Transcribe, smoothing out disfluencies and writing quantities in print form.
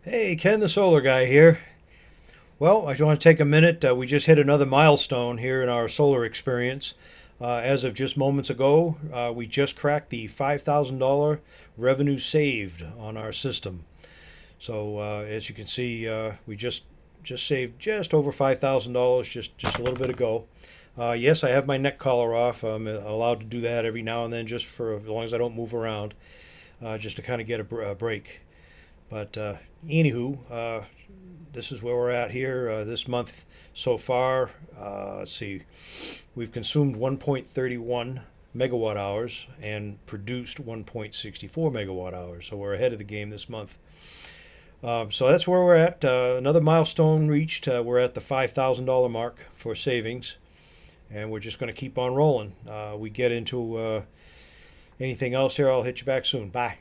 Hey, Ken the Solar Guy here. Well, I just want to take a minute. We just hit another milestone here in our solar experience. As of just moments ago, we just cracked the $5,000 revenue saved on our system. So, as you can see, we just saved just over $5,000 just a little bit ago. Yes, I have my neck collar off. I'm allowed to do that every now and then, just for as long as I don't move around, just to kind of get a break. But anywho, this is where we're at here this month so far. Let's see, we've consumed 1.31 megawatt hours and produced 1.64 megawatt hours. So we're ahead of the game this month. So that's where we're at. Another milestone reached. We're at the $5,000 mark for savings, and we're just going to keep on rolling. We get into anything else here, I'll hit you back soon. Bye.